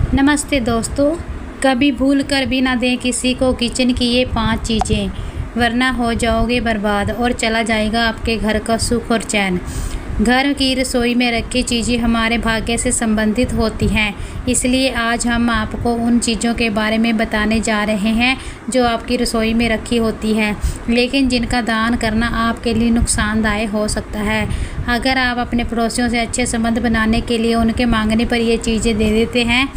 नमस्ते दोस्तों। कभी भूल कर भी ना दें किसी को किचन की ये 5 चीज़ें, वरना हो जाओगे बर्बाद और चला जाएगा आपके घर का सुख और चैन। घर की रसोई में रखी चीज़ें हमारे भाग्य से संबंधित होती हैं, इसलिए आज हम आपको उन चीज़ों के बारे में बताने जा रहे हैं जो आपकी रसोई में रखी होती हैं, लेकिन जिनका दान करना आपके लिए नुकसानदायक हो सकता है। अगर आप अपने पड़ोसियों से अच्छे संबंध बनाने के लिए उनके मांगने पर ये चीज़ें दे देते हैं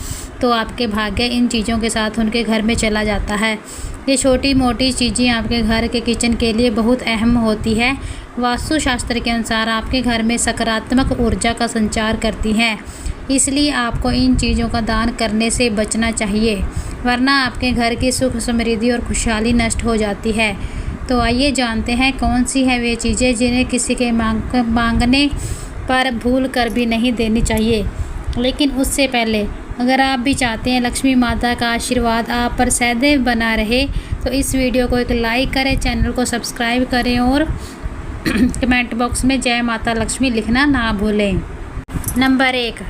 तो आपके भाग्य इन चीज़ों के साथ उनके घर में चला जाता है। ये छोटी मोटी चीज़ें आपके घर के किचन के लिए बहुत अहम होती है। वास्तुशास्त्र के अनुसार आपके घर में सकारात्मक ऊर्जा का संचार करती हैं, इसलिए आपको इन चीज़ों का दान करने से बचना चाहिए, वरना आपके घर की सुख समृद्धि और खुशहाली नष्ट हो जाती है। तो आइए जानते हैं कौन सी है वे चीज़ें जिन्हें किसी के मांगने पर भूल कर भी नहीं देनी चाहिए। लेकिन उससे पहले अगर आप भी चाहते हैं लक्ष्मी माता का आशीर्वाद आप पर सदैव बना रहे तो इस वीडियो को एक लाइक करें, चैनल को सब्सक्राइब करें और कमेंट बॉक्स में जय माता लक्ष्मी लिखना ना भूलें। नंबर 1,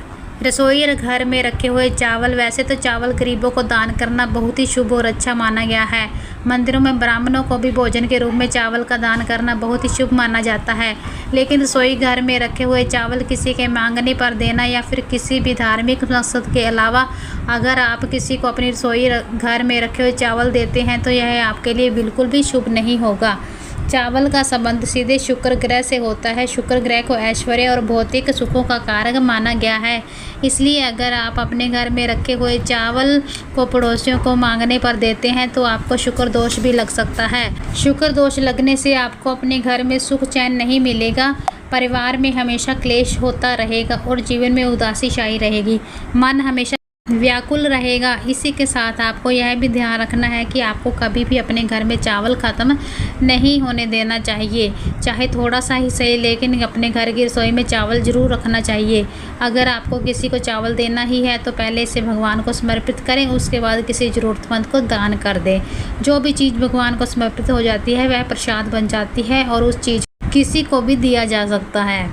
रसोई घर में रखे हुए चावल। वैसे तो चावल गरीबों को दान करना बहुत ही शुभ और अच्छा माना गया है। मंदिरों में ब्राह्मणों को भी भोजन के रूप में चावल का दान करना बहुत ही शुभ माना जाता है, लेकिन रसोई घर में रखे हुए चावल किसी के मांगने पर देना या फिर किसी भी धार्मिक मकसद के अलावा अगर आप किसी को अपनी रसोई घर में रखे हुए चावल देते हैं तो यह आपके लिए बिल्कुल भी शुभ नहीं होगा। चावल का संबंध सीधे शुक्र ग्रह से होता है। शुक्र ग्रह को ऐश्वर्य और भौतिक सुखों का कारक माना गया है, इसलिए अगर आप अपने घर में रखे हुए चावल को पड़ोसियों को मांगने पर देते हैं तो आपको शुक्र दोष भी लग सकता है। शुक्र दोष लगने से आपको अपने घर में सुख चैन नहीं मिलेगा, परिवार में हमेशा क्लेश होता रहेगा और जीवन में उदासी छाई रहेगी, मन हमेशा व्याकुल रहेगा। इसी के साथ आपको यह भी ध्यान रखना है कि आपको कभी भी अपने घर में चावल ख़त्म नहीं होने देना चाहिए, चाहे थोड़ा सा ही सही, लेकिन अपने घर की रसोई में चावल ज़रूर रखना चाहिए। अगर आपको किसी को चावल देना ही है तो पहले इसे भगवान को समर्पित करें, उसके बाद किसी ज़रूरतमंद को दान कर दें। जो भी चीज़ भगवान को समर्पित हो जाती है वह प्रसाद बन जाती है और उस चीज़ किसी को भी दिया जा सकता है।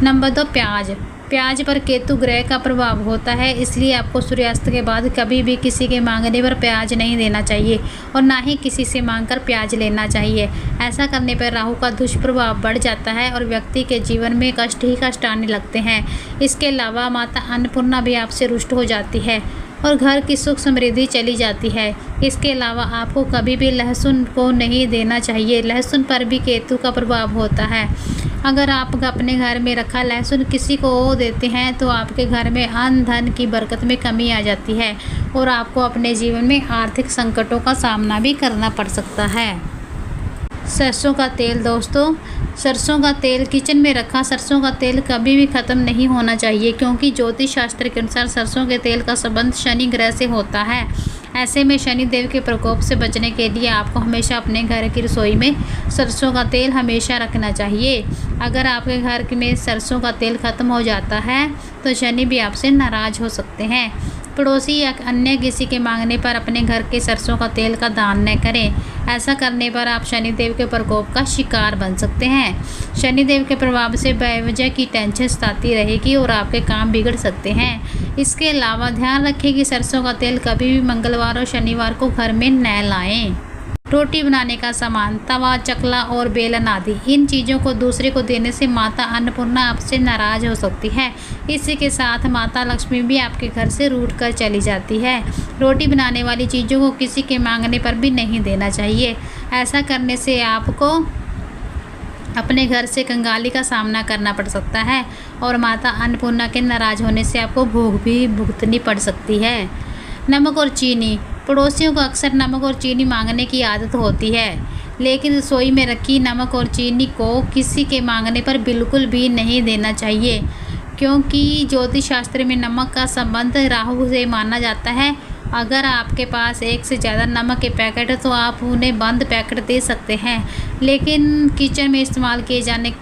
नंबर 2, प्याज। प्याज पर केतु ग्रह का प्रभाव होता है, इसलिए आपको सूर्यास्त के बाद कभी भी किसी के मांगने पर प्याज नहीं देना चाहिए और ना ही किसी से मांगकर प्याज लेना चाहिए। ऐसा करने पर राहु का दुष्प्रभाव बढ़ जाता है और व्यक्ति के जीवन में कष्ट ही कष्ट आने लगते हैं। इसके अलावा माता अन्नपूर्णा भी आपसे रुष्ट हो जाती है और घर की सुख समृद्धि चली जाती है। इसके अलावा आपको कभी भी लहसुन को नहीं देना चाहिए, लहसुन पर भी केतु का प्रभाव होता है। अगर आप अपने घर में रखा लहसुन किसी को देते हैं तो आपके घर में अन्न धन की बरकत में कमी आ जाती है और आपको अपने जीवन में आर्थिक संकटों का सामना भी करना पड़ सकता है। सरसों का तेल। दोस्तों, सरसों का तेल किचन में रखा सरसों का तेल कभी भी ख़त्म नहीं होना चाहिए, क्योंकि ज्योतिष शास्त्र के अनुसार सरसों के तेल का संबंध शनि ग्रह से होता है। ऐसे में शनि देव के प्रकोप से बचने के लिए आपको हमेशा अपने घर की रसोई में सरसों का तेल हमेशा रखना चाहिए। अगर आपके घर में सरसों का तेल ख़त्म हो जाता है तो शनि भी आपसे नाराज़ हो सकते हैं। पड़ोसी या अन्य किसी के मांगने पर अपने घर के सरसों का तेल का दान न करें। ऐसा करने पर आप शनिदेव के प्रकोप का शिकार बन सकते हैं। शनिदेव के प्रभाव से बेवजह की टेंशन सताती रहेगी और आपके काम बिगड़ सकते हैं। इसके अलावा ध्यान रखें कि सरसों का तेल कभी भी मंगलवार और शनिवार को घर में न लाएं। रोटी बनाने का सामान, तवा, चकला और बेलन आदि, इन चीज़ों को दूसरे को देने से माता अन्नपूर्णा आपसे नाराज़ हो सकती है। इसी के साथ माता लक्ष्मी भी आपके घर से रूठ कर चली जाती है। रोटी बनाने वाली चीज़ों को किसी के मांगने पर भी नहीं देना चाहिए। ऐसा करने से आपको अपने घर से कंगाली का सामना करना पड़ सकता है और माता अन्नपूर्णा के नाराज़ होने से आपको भोग भी भुगतनी पड़ सकती है। नमक और चीनी। पड़ोसियों को अक्सर नमक और चीनी मांगने की आदत होती है, लेकिन रसोई में रखी नमक और चीनी को किसी के मांगने पर बिल्कुल भी नहीं देना चाहिए, क्योंकि ज्योतिष शास्त्र में नमक का संबंध राहु से माना जाता है। अगर आपके पास एक से ज़्यादा नमक के पैकेट है तो आप उन्हें बंद पैकेट दे सकते हैं, लेकिन किचन में इस्तेमाल किए जाने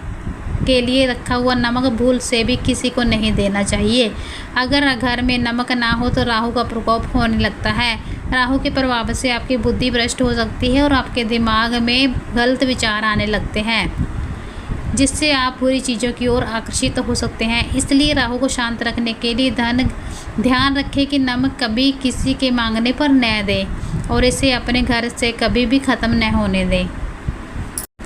के लिए रखा हुआ नमक भूल से भी किसी को नहीं देना चाहिए। अगर घर में नमक ना हो तो राहु का प्रकोप होने लगता है। राहु के प्रभाव से आपकी बुद्धि भ्रष्ट हो सकती है और आपके दिमाग में गलत विचार आने लगते हैं, जिससे आप बुरी चीज़ों की ओर आकर्षित हो सकते हैं। इसलिए राहु को शांत रखने के लिए धन ध्यान रखें कि नमक कभी किसी के मांगने पर न दें और इसे अपने घर से कभी भी ख़त्म न होने दें।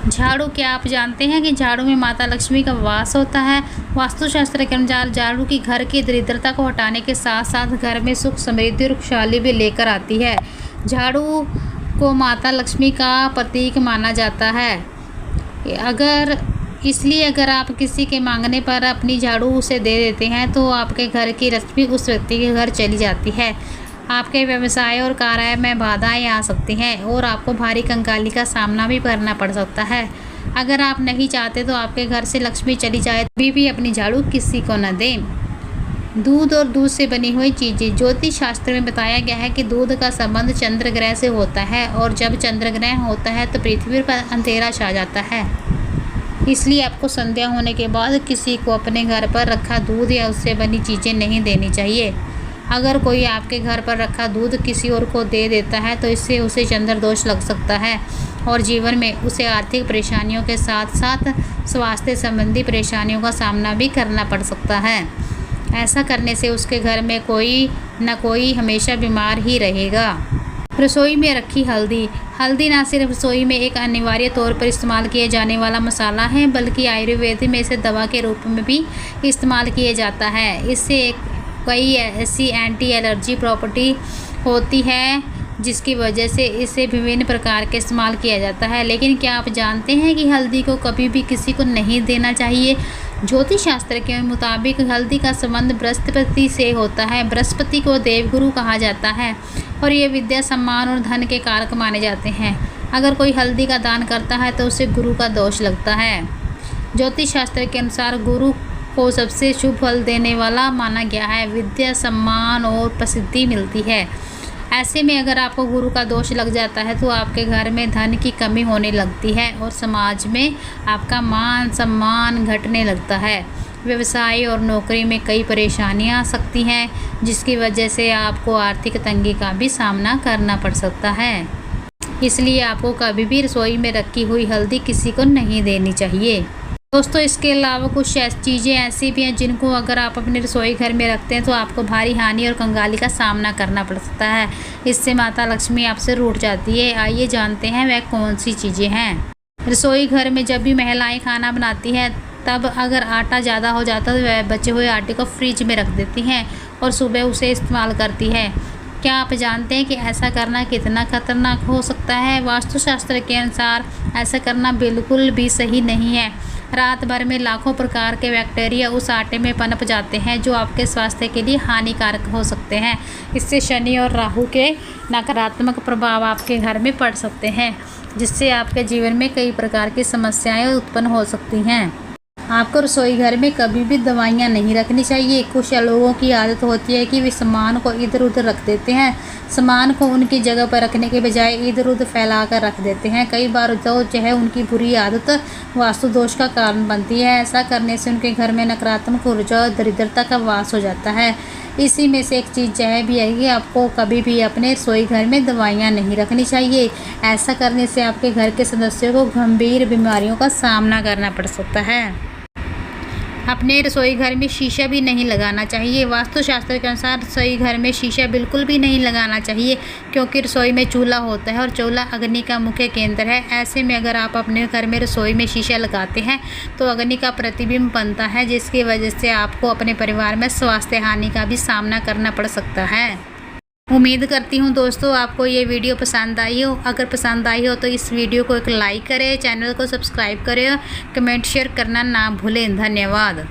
झाड़ू, क्या आप जानते हैं कि झाड़ू में माता लक्ष्मी का वास होता है। वास्तुशास्त्र के अनुसार झाड़ू की घर की दरिद्रता को हटाने के साथ साथ घर में सुख, समृद्धि और खुशहाली भी लेकर आती है। झाड़ू को माता लक्ष्मी का प्रतीक माना जाता है। अगर आप किसी के मांगने पर अपनी झाड़ू उसे दे देते हैं तो आपके घर की लक्ष्मी उस व्यक्ति के घर चली जाती है। आपके व्यवसाय और कार्य में बाधाएं आ सकती हैं और आपको भारी कंगाली का सामना भी करना पड़ सकता है। अगर आप नहीं चाहते तो आपके घर से लक्ष्मी चली जाए, तभी भी अपनी झाड़ू किसी को न दें। दूध और दूध से बनी हुई चीज़ें। ज्योतिष शास्त्र में बताया गया है कि दूध का संबंध चंद्र ग्रह से होता है और जब चंद्र ग्रह होता है तो पृथ्वी पर अंधेरा छा जाता है। इसलिए आपको संध्या होने के बाद किसी को अपने घर पर रखा दूध या उससे बनी चीज़ें नहीं देनी चाहिए। अगर कोई आपके घर पर रखा दूध किसी और को दे देता है तो इससे उसे चंद्र दोष लग सकता है और जीवन में उसे आर्थिक परेशानियों के साथ साथ स्वास्थ्य संबंधी परेशानियों का सामना भी करना पड़ सकता है। ऐसा करने से उसके घर में कोई न कोई हमेशा बीमार ही रहेगा। रसोई में रखी हल्दी। हल्दी न सिर्फ रसोई में एक अनिवार्य तौर पर इस्तेमाल किए जाने वाला मसाला है, बल्कि आयुर्वेद में इसे दवा के रूप में भी इस्तेमाल किया जाता है। इससे कई ऐसी एंटी एलर्जी प्रॉपर्टी होती है जिसकी वजह से इसे विभिन्न प्रकार के इस्तेमाल किया जाता है। लेकिन क्या आप जानते हैं कि हल्दी को कभी भी किसी को नहीं देना चाहिए। ज्योतिष शास्त्र के मुताबिक हल्दी का संबंध बृहस्पति से होता है। बृहस्पति को देवगुरु कहा जाता है और ये विद्या, सम्मान और धन के कारक माने जाते हैं। अगर कोई हल्दी का दान करता है तो उसे गुरु का दोष लगता है। ज्योतिष शास्त्र के अनुसार गुरु को सबसे शुभ फल देने वाला माना गया है। विद्या, सम्मान और प्रसिद्धि मिलती है। ऐसे में अगर आपको गुरु का दोष लग जाता है तो आपके घर में धन की कमी होने लगती है और समाज में आपका मान सम्मान घटने लगता है। व्यवसाय और नौकरी में कई परेशानियां आ सकती हैं, जिसकी वजह से आपको आर्थिक तंगी का भी सामना करना पड़ सकता है। इसलिए आपको कभी भी रसोई में रखी हुई हल्दी किसी को नहीं देनी चाहिए। दोस्तों, इसके अलावा कुछ चीज़ें ऐसी भी हैं जिनको अगर आप अपने रसोई घर में रखते हैं तो आपको भारी हानि और कंगाली का सामना करना पड़ सकता है। इससे माता लक्ष्मी आपसे रूठ जाती है। आइए जानते हैं वह कौन सी चीज़ें हैं। रसोई घर में जब भी महिलाएं खाना बनाती हैं तब अगर आटा ज़्यादा हो जाता है तो वह बचे हुए आटे को फ्रिज में रख देती हैं और सुबह उसे इस्तेमाल करती है। क्या आप जानते हैं कि ऐसा करना कितना खतरनाक हो सकता है? वास्तुशास्त्र के अनुसार ऐसा करना बिल्कुल भी सही नहीं है। रात भर में लाखों प्रकार के बैक्टीरिया उस आटे में पनप जाते हैं जो आपके स्वास्थ्य के लिए हानिकारक हो सकते हैं। इससे शनि और राहु के नकारात्मक प्रभाव आपके घर में पड़ सकते हैं, जिससे आपके जीवन में कई प्रकार की समस्याएं उत्पन्न हो सकती हैं। आपको रसोई घर में कभी भी दवाइयाँ नहीं रखनी चाहिए। कुछ लोगों की आदत होती है कि वे सामान को इधर उधर रख देते हैं। सामान को उनकी जगह पर रखने के बजाय इधर उधर फैला कर रख देते हैं। कई बार जो है उनकी बुरी आदत वास्तु दोष का कारण बनती है। ऐसा करने से उनके घर में नकारात्मक ऊर्जा और दरिद्रता का वास हो जाता है। इसी में से एक चीज़ यह भी है कि आपको कभी भी अपने रसोई घर में दवाइयाँ नहीं रखनी चाहिए। ऐसा करने से आपके घर के सदस्यों को गंभीर बीमारियों का सामना करना पड़ सकता है। अपने रसोई घर में शीशा भी नहीं लगाना चाहिए। वास्तुशास्त्र के अनुसार रसोई घर में शीशा बिल्कुल भी नहीं लगाना चाहिए, क्योंकि रसोई में चूल्हा होता है और चूल्हा अग्नि का मुख्य केंद्र है। ऐसे में अगर आप अपने घर में रसोई में शीशा लगाते हैं तो अग्नि का प्रतिबिंब बनता है, जिसकी वजह से आपको अपने परिवार में स्वास्थ्य हानि का भी सामना करना पड़ सकता है। उम्मीद करती हूँ दोस्तों आपको ये वीडियो पसंद आई हो। अगर पसंद आई हो तो इस वीडियो को एक लाइक करें, चैनल को सब्सक्राइब करें, कमेंट शेयर करना ना भूलें। धन्यवाद।